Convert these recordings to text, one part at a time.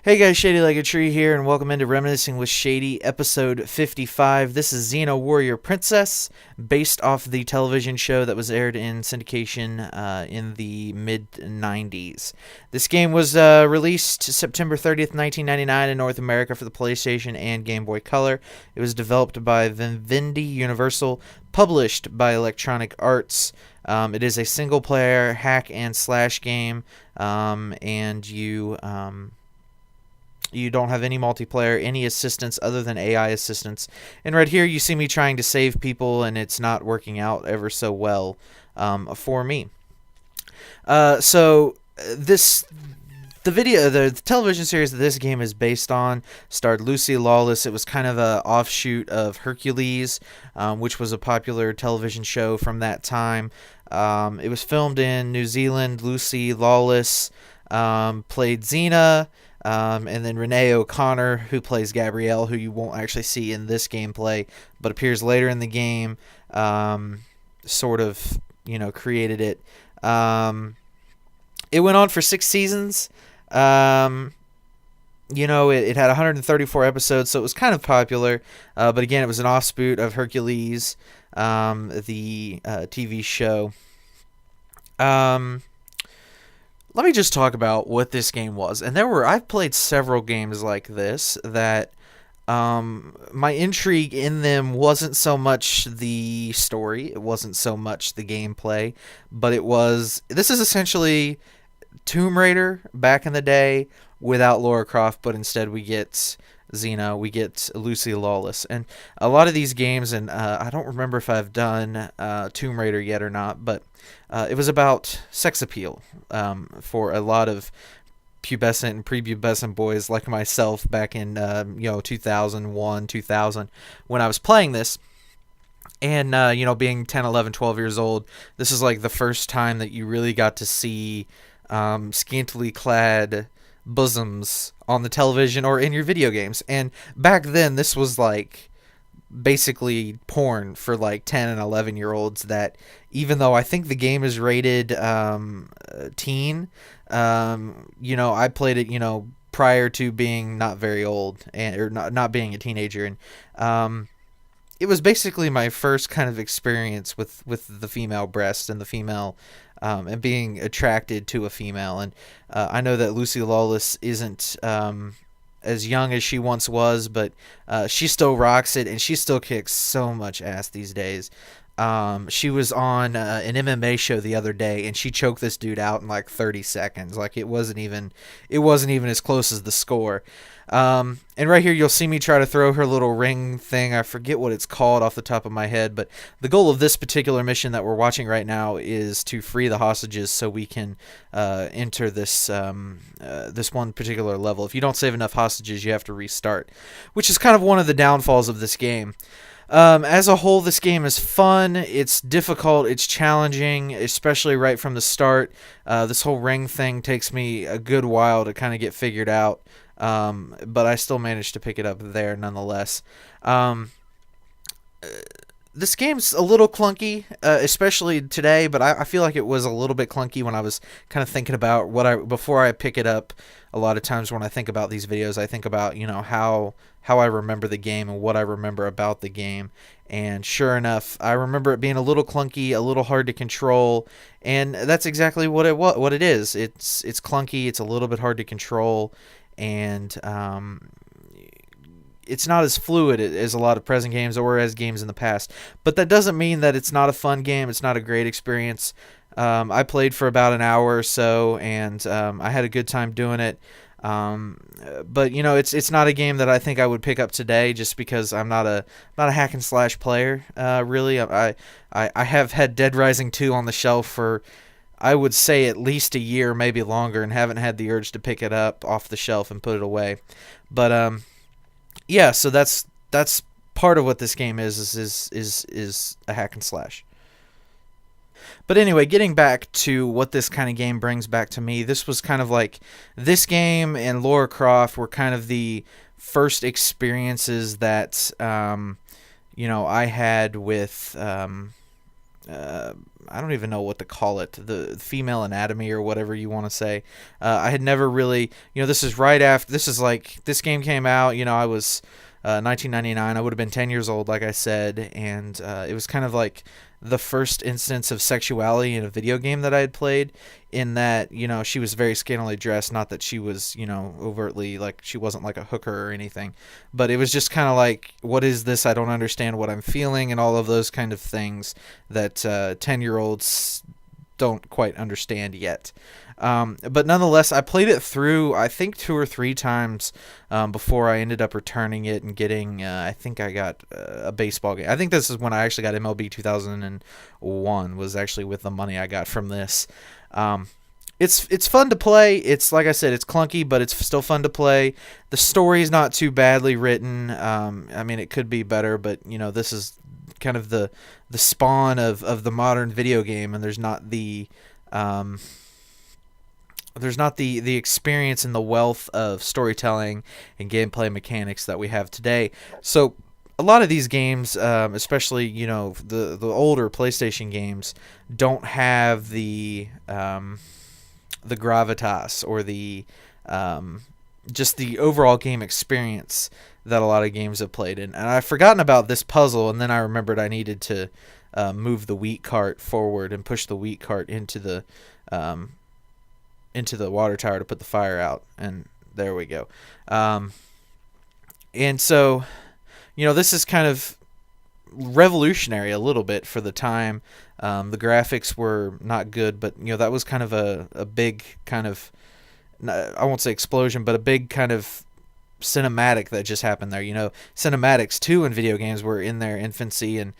Hey guys, Shadylikeatree here, and welcome into Reminiscing with Shady, episode 55. This is Xena Warrior Princess, based off the television show that was aired in syndication in the mid-90s. This game was released September 30th, 1999 in North America for the PlayStation and Game Boy Color. It was developed by Vivendi Universal, published by Electronic Arts. It is a single-player hack-and-slash game, and you don't have any multiplayer, any assistance other than AI assistance. And right here, you see me trying to save people, and it's not working out ever so well for me. The television series that this game is based on starred Lucy Lawless. It was kind of a offshoot of Hercules, which was a popular television show from that time. It was filmed in New Zealand. Lucy Lawless played Xena. And then Renee O'Connor, who plays Gabrielle, who you won't actually see in this gameplay, but appears later in the game, created it. It went on for 6 seasons. It had 134 episodes, so it was kind of popular. But again, it was an offshoot of Hercules, the TV show. Let me just talk about what this game was. And I've played several games like this that my intrigue in them wasn't so much the story, it wasn't so much the gameplay, but this is essentially Tomb Raider back in the day without Lara Croft, but instead we get Xena, we get Lucy Lawless. And a lot of these games, and I don't remember if I've done Tomb Raider yet or not, but it was about sex appeal for a lot of pubescent and prepubescent boys like myself back in 2001, 2000 when I was playing this. And, being 10, 11, 12 years old, this is like the first time that you really got to see scantily clad bosoms on the television or in your video games. And back then, this was like basically porn for like 10 and 11 year olds, that even though I think the game is rated teen, I played it, prior to being not very old or not being a teenager. And it was basically my first kind of experience with the female breast and the female and being attracted to a female. And I know that Lucy Lawless isn't as young as she once was, but she still rocks it, and she still kicks so much ass these days. She was on an MMA show the other day, and she choked this dude out in like 30 seconds. Like it wasn't even as close as the score. And right here, you'll see me try to throw her little ring thing. I forget what it's called off the top of my head, but the goal of this particular mission that we're watching right now is to free the hostages so we can enter this one particular level. If you don't save enough hostages, you have to restart, which is kind of one of the downfalls of this game. As a whole, this game is fun, it's difficult, it's challenging, especially right from the start. This whole ring thing takes me a good while to kind of get figured out, but I still managed to pick it up there nonetheless. This game's a little clunky, especially today, but I feel like it was a little bit clunky when I was kind of thinking about before I pick it up. A lot of times when I think about these videos, I think about, how I remember the game and what I remember about the game. And sure enough, I remember it being a little clunky, a little hard to control, and that's exactly what it is. It's clunky, it's a little bit hard to control, and it's not as fluid as a lot of present games or as games in the past. But that doesn't mean that it's not a fun game. It's not a great experience. I played for about an hour or so, and I had a good time doing it. But it's not a game that I think I would pick up today, just because I'm not a hack and slash player. Really, I have had Dead Rising 2 on the shelf for, I would say, at least a year, maybe longer, and haven't had the urge to pick it up off the shelf and put it away. But yeah, so that's part of what this game is a hack and slash. But anyway, getting back to what this kind of game brings back to me, this was kind of like, this game and Lara Croft were kind of the first experiences that I had with I don't even know what to call it, the female anatomy or whatever you want to say. I had never really, this is right after, this is like, this game came out, I was 1999, I would have been 10 years old, like I said, and it was kind of like the first instance of sexuality in a video game that I had played, in that, she was very scantily dressed, not that she was, overtly, like, she wasn't like a hooker or anything, but it was just kind of like, what is this? I don't understand what I'm feeling, and all of those kind of things that 10-year-olds don't quite understand yet. But nonetheless, I played it through, I think, 2 or 3 times before I ended up returning it and getting, I think I got a baseball game. I think this is when I actually got MLB 2001, was actually with the money I got from this. It's fun to play. It's, like I said, it's clunky, but it's still fun to play. The story's not too badly written. I mean, it could be better, but, this is kind of the spawn of the modern video game, and there's not the experience and the wealth of storytelling and gameplay mechanics that we have today. So a lot of these games, especially the older PlayStation games, don't have the gravitas or the just the overall game experience that a lot of games have played in. And I've forgotten about this puzzle, and then I remembered I needed to move the wheat cart forward and push the wheat cart into the water tower to put the fire out, and there we go. And so, this is kind of revolutionary a little bit for the time. The graphics were not good, but that was kind of a big kind of, I won't say explosion, but a big kind of cinematic that just happened there. Cinematics too in video games were in their infancy, and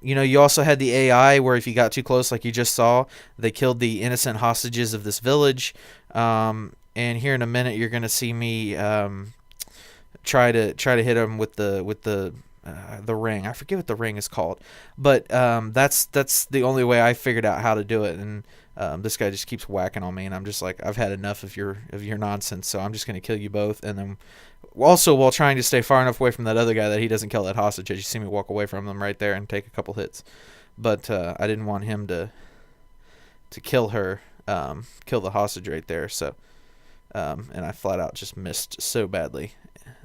you also had the AI where if you got too close, like you just saw, they killed the innocent hostages of this village. And here in a minute, you're gonna see me try to hit them with the ring. I forget what the ring is called, but that's the only way I figured out how to do it. And this guy just keeps whacking on me, and I'm just like, I've had enough of your nonsense, so I'm just gonna kill you both. And then also, while trying to stay far enough away from that other guy that he doesn't kill that hostage, as you see me walk away from them right there and take a couple hits. But I didn't want him to kill her, kill the hostage right there. So, and I flat out just missed so badly.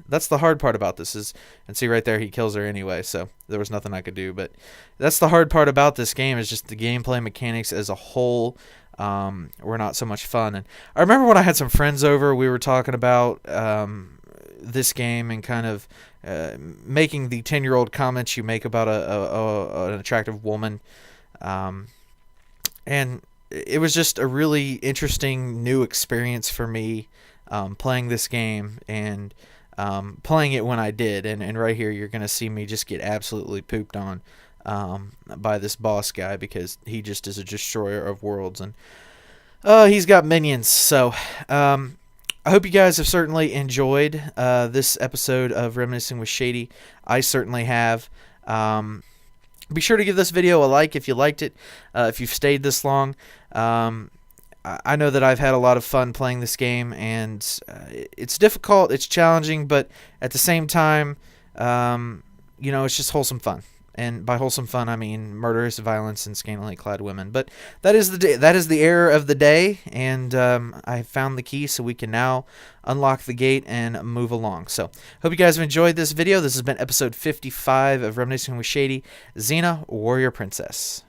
That's the hard part about this and see right there, he kills her anyway, so there was nothing I could do. But that's the hard part about this game, is just the gameplay mechanics as a whole were not so much fun. And I remember when I had some friends over, we were talking about this game and kind of making the 10-year-old comments you make about an attractive woman. And it was just a really interesting new experience for me playing this game, and playing it when I did. And right here, you're going to see me just get absolutely pooped on by this boss guy, because he just is a destroyer of worlds, and he's got minions. So I hope you guys have certainly enjoyed this episode of Reminiscing with Shady. I certainly have. Be sure to give this video a like if you liked it, if you've stayed this long. I know that I've had a lot of fun playing this game, and it's difficult, it's challenging, but at the same time, it's just wholesome fun. And by wholesome fun, I mean murderous violence and scantily clad women. But that is the error of the day, and I found the key, so we can now unlock the gate and move along. So, hope you guys have enjoyed this video. This has been episode 55 of Reminiscing with Shady. Xena, Warrior Princess.